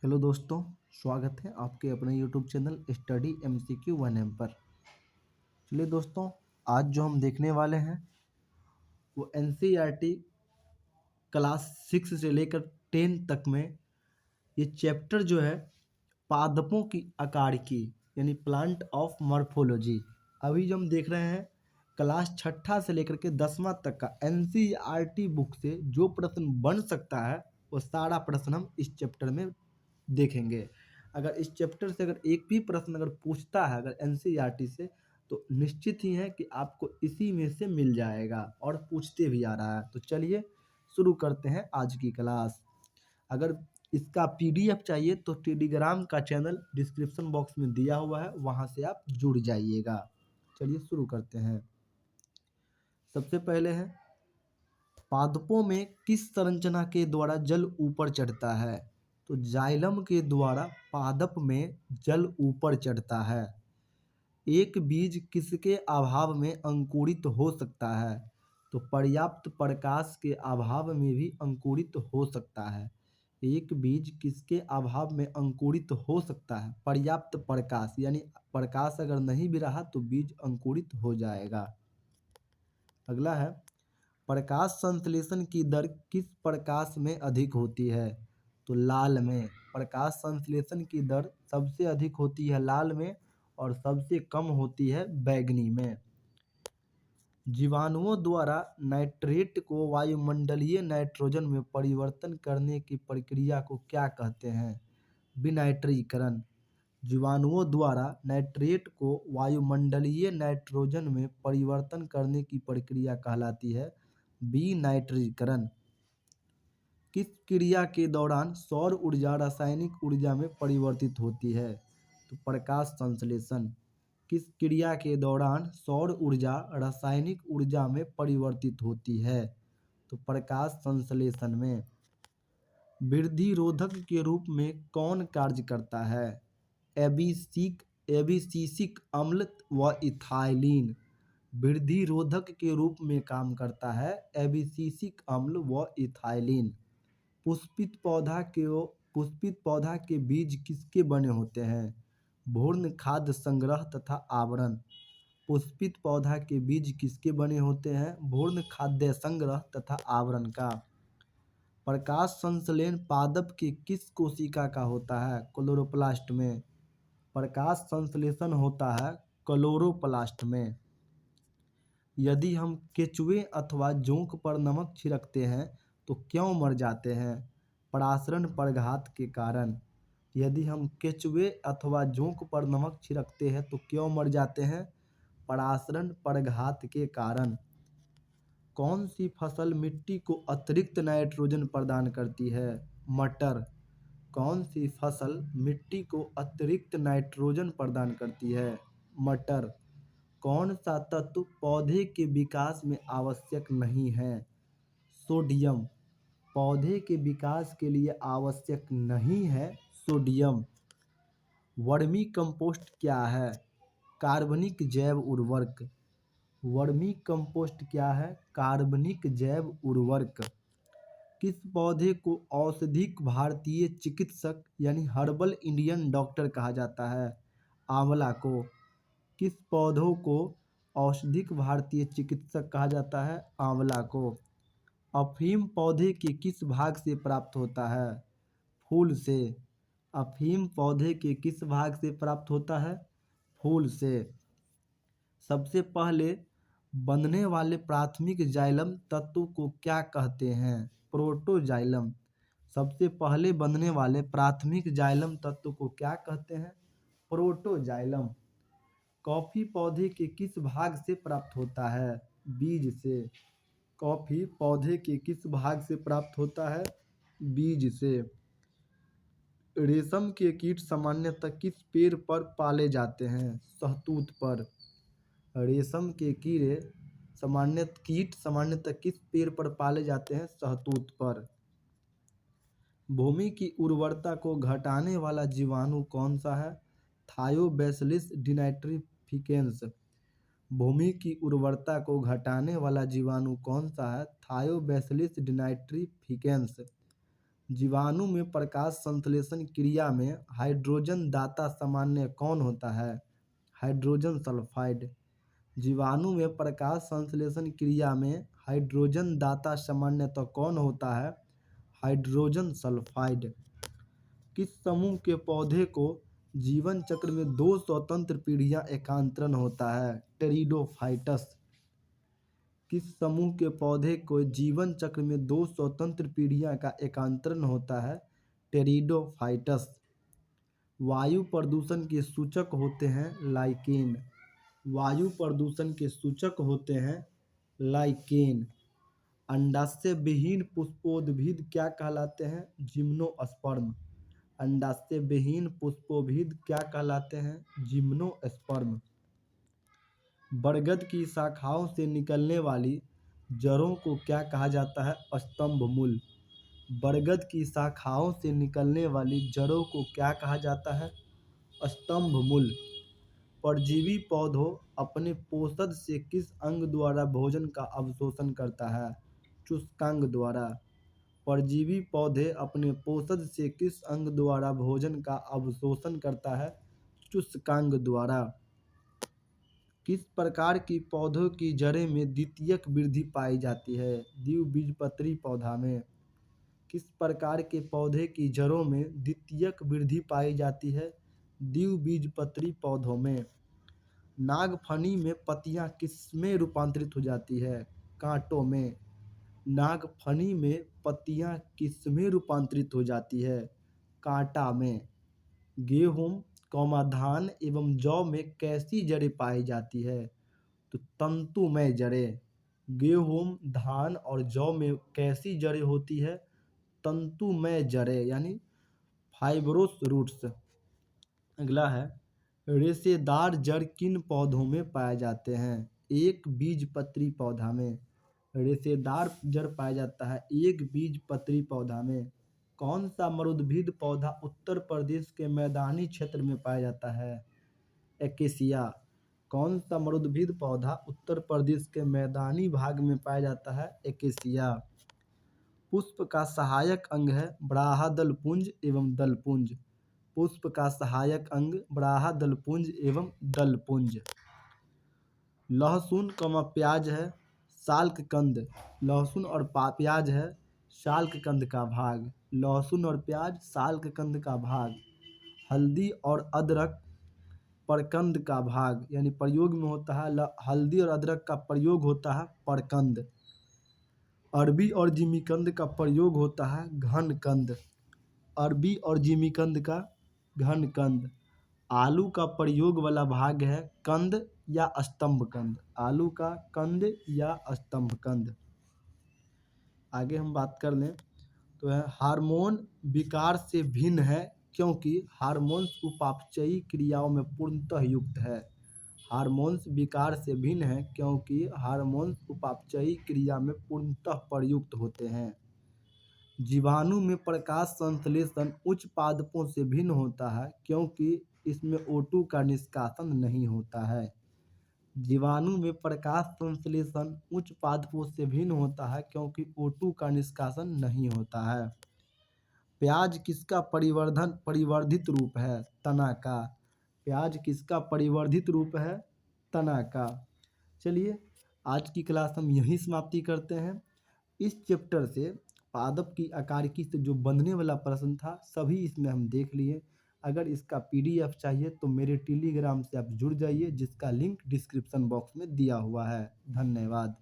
Hello दोस्तों, स्वागत है आपके अपने YouTube channel study MCQ 1M पर। चलिए दोस्तों, आज जो हम देखने वाले हैं वो NCERT क्लास 6 से लेकर 10 तक में ये चैप्टर जो है पादपों की आकार की यानी प्लांट ऑफ मॉर्फोलॉजी। अभी जो हम देख रहे हैं क्लास छठा से लेकर के 10वां तक का NCERT बुक से जो प्रश्न बन सकता है वो सारा प्रश्न हम इस चैप्टर में देखेंगे। अगर इस चैप्टर से अगर एक भी प्रश्न अगर पूछता है अगर NCERT से, तो निश्चित ही है कि आपको इसी में से मिल जाएगा और पूछते भी आ रहा है। तो चलिए शुरू करते हैं आज की क्लास। अगर इसका PDF चाहिए तो टेलीग्राम का चैनल डिस्क्रिप्शन बॉक्स में दिया हुआ है, वहाँ से आप जुड़ जाइएगा। चलिए शुरू करते हैं। सबसे पहले है, पादपों में किस संरचना के द्वारा जल ऊपर चढ़ता है? तो जाइलम के द्वारा पादप में जल ऊपर चढ़ता है। एक बीज किसके अभाव में अंकुरित हो सकता है? तो पर्याप्त प्रकाश के अभाव में भी अंकुरित हो सकता है। एक बीज किसके अभाव में अंकुरित हो सकता है? पर्याप्त प्रकाश, यानी प्रकाश अगर नहीं भी रहा तो बीज अंकुरित हो जाएगा। अगला है, प्रकाश संश्लेषण की दर किस प्रकाश में अधिक होती है? तो लाल में। प्रकाश संश्लेषण की दर सबसे अधिक होती है लाल में और सबसे कम होती है बैंगनी में। जीवाणुओं द्वारा नाइट्रेट को वायुमंडलीय नाइट्रोजन में परिवर्तन करने की प्रक्रिया को क्या कहते हैं? विनाइट्रीकरण। जीवाणुओं द्वारा नाइट्रेट को वायुमंडलीय नाइट्रोजन में परिवर्तन करने की प्रक्रिया कहलाती है विनाइट्रीकरण। किस क्रिया के दौरान सौर ऊर्जा रासायनिक ऊर्जा में परिवर्तित होती है? तो प्रकाश संश्लेषण। किस क्रिया के दौरान सौर ऊर्जा रासायनिक ऊर्जा में परिवर्तित होती है? तो प्रकाश संश्लेषण में। वृद्धि रोधक के रूप में कौन कार्य करता है? एबिसिसिक अम्ल व इथाइलिन वृद्धि रोधक के रूप में काम करता है एबिसिसिक अम्ल व इथाइलिन। पुष्पित पौधा के बीज किसके बने होते हैं? भ्रूण खाद्य संग्रह तथा आवरण। पुष्पित पौधा के बीज किसके बने होते हैं? भ्रूण खाद्य संग्रह तथा आवरण का। प्रकाश संश्लेषण पादप की किस कोशिका का होता है? क्लोरोप्लास्ट में। प्रकाश संश्लेषण होता है क्लोरोप्लास्ट में। यदि हम केचुए अथवा जोंक पर नमक छिड़कते हैं तो क्यों मर जाते हैं? परासरण प्रघात के कारण। यदि हम केचुए अथवा जोंक पर नमक छिड़कते हैं तो क्यों मर जाते हैं? परासरण प्रघात के कारण। कौन सी फसल मिट्टी को अतिरिक्त नाइट्रोजन प्रदान करती है? मटर। कौन सी फसल मिट्टी को अतिरिक्त नाइट्रोजन प्रदान करती है? मटर। कौन सा तत्व पौधे के विकास में आवश्यक नहीं है? सोडियम। पौधे के विकास के लिए आवश्यक नहीं है सोडियम। वर्मी कंपोस्ट क्या है? कार्बनिक जैव उर्वरक। वर्मी कंपोस्ट क्या है? कार्बनिक जैव उर्वरक। किस पौधे को औषधिक भारतीय चिकित्सक यानी हर्बल इंडियन डॉक्टर कहा जाता है? आंवला को। किस पौधों को औषधिक भारतीय चिकित्सक कहा जाता है? आंवला को। अफीम पौधे के किस भाग से प्राप्त होता है? फूल से। अफीम पौधे के किस भाग से प्राप्त होता है? फूल से। सबसे पहले बनने वाले प्राथमिक जाइलम तत्व को क्या कहते हैं? प्रोटोजाइलम। सबसे पहले बनने वाले प्राथमिक जाइलम तत्व को क्या कहते हैं? प्रोटोजाइलम। कॉफी पौधे के किस भाग से प्राप्त होता है? बीज से। कॉफी पौधे के किस भाग से प्राप्त होता है? बीज से। रेशम के कीट सामान्यतः किस पेड़ पर पाले जाते हैं? शहतूत पर। रेशम के कीट सामान्यतः किस पेड़ पर पाले जाते हैं? शहतूत पर। भूमि की उर्वरता को घटाने वाला जीवाणु कौन सा है? थायोबैसिलस डिनाइट्रिफिकेंस। भूमि की उर्वरता को घटाने वाला जीवाणु कौन सा है? थायोबैसिलस डिनाइट्रिफिकेंस। जीवाणु में प्रकाश संश्लेषण क्रिया में हाइड्रोजन दाता सामान्य कौन होता है? Hydrogen sulphide. जीवाणु में प्रकाश संश्लेषण क्रिया में हाइड्रोजन दाता सामान्यतः कौन होता है? Hydrogen sulphide. किस समूह के पौधे को जीवन चक्र में दो स्वतंत्र पीढ़ियां एकांतरण होता है? टेरिडोफाइटस। किस समूह के पौधे को जीवन चक्र में दो स्वतंत्र पीढ़ियां का एकांतरण होता है? टेरिडोफाइटस। वायु प्रदूषण के सूचक होते हैं लाइकेन। वायु प्रदूषण के सूचक होते हैं लाइकेन। अंडाशय विहीन पुष्पोद्भिद क्या कहलाते हैं? जिम्नोस्पर्म। अंडाशय विहीन पुष्पोद्भिद क्या कहलाते हैं? जिम्नोस्पर्म। बरगद की शाखाओं से निकलने वाली जड़ों को क्या कहा जाता है? स्तंभ मूल। बरगद की शाखाओं से निकलने वाली जड़ों को क्या कहा जाता है? स्तंभ मूल। परजीवी पौधों अपने पोषद से किस अंग द्वारा भोजन का अवशोषण करता है? चुस्कांग द्वारा। परजीवी पौधे अपने पोषद से किस अंग द्वारा भोजन का अवशोषण करता है? चुस्कांग द्वारा। किस प्रकार की पौधों की जड़ें में द्वितीयक वृद्धि पाई जाती है? द्विबीजपत्री पौधा में। किस प्रकार के पौधे की जड़ों में द्वितीयक वृद्धि पाई जाती है? द्विबीजपत्री पौधों में। नागफनी में पत्तियां किसमें रूपांतरित हो जाती है? कांटों में। नागफनी में पत्तियां किसमें रूपांतरित हो जाती है? कांटा में। गेहूं, धान एवं जौ में कैसी जड़ें पाई जाती है? तो तंतुमय जड़ें। गेहूं, धान और जौ में कैसी जड़ें होती है? तंतुमय जड़ें यानी फाइब्रोस रूट्स। अगला है, रेशेदार जड़ किन पौधों में पाए जाते हैं? एक बीजपत्री पौधा में। रेशेदार जड़ पाया जाता है एक बीजपत्री पौधा में। कौन सा मरुद्भिद पौधा उत्तर प्रदेश के मैदानी क्षेत्र में पाया जाता है? एकेसिया। कौन सा मरुद्भिद पौधा उत्तर प्रदेश के मैदानी भाग में पाया जाता है? एकेसिया। पुष्प का सहायक अंग है बाह्यदलपुंज एवं दलपुंज। पुष्प का सहायक अंग बाह्यदलपुंज एवं दलपुंज। लहसुन प्याज है शाल्ककंद। लहसुन और प्याज है शाल्ककंद का भाग। लहसुन और प्याज शाल्ककंद का भाग। हल्दी और अदरक परकंद का भाग यानी प्रयोग में होता है। हल्दी और अदरक का प्रयोग होता है परकंद। अरबी और जिमीकंद का प्रयोग होता है घनकंद। अरबी और जिमीकंद का घनकंद। आलू का प्रयोग वाला भाग है कंद या स्तंभकंद। आलू का कंद या स्तंभकंद। आगे हम बात कर लें तो है हार्मोन विकार से भिन्न है क्योंकि हार्मोन्स उपापचयी क्रियाओं में पूर्णतः युक्त है। हार्मोन्स विकार से भिन्न है क्योंकि हार्मोन्स उपापचयी क्रिया में पूर्णतः प्रयुक्त होते हैं। जीवाणु में प्रकाश संश्लेषण उच्च पादपों से भिन्न होता है क्योंकि इसमें O2 का निष्कासन नहीं होता है। जीवाणु में प्रकाश संश्लेषण उच्च पादपों से भिन्न होता है क्योंकि O2 का निष्कासन नहीं होता है। प्याज किसका परिवर्धित रूप है? तना का। प्याज किसका परिवर्धित रूप है? तना का। चलिए आज की क्लास हम यहीं समाप्ति करते हैं। इस चैप्टर से पादप की आकारिकी से जो बनने वाला प्रश्न था सभी इसमें हम देख लिए। अगर इसका PDF चाहिए तो मेरे टेलीग्राम से आप जुड़ जाइए जिसका लिंक डिस्क्रिप्शन बॉक्स में दिया हुआ है। धन्यवाद।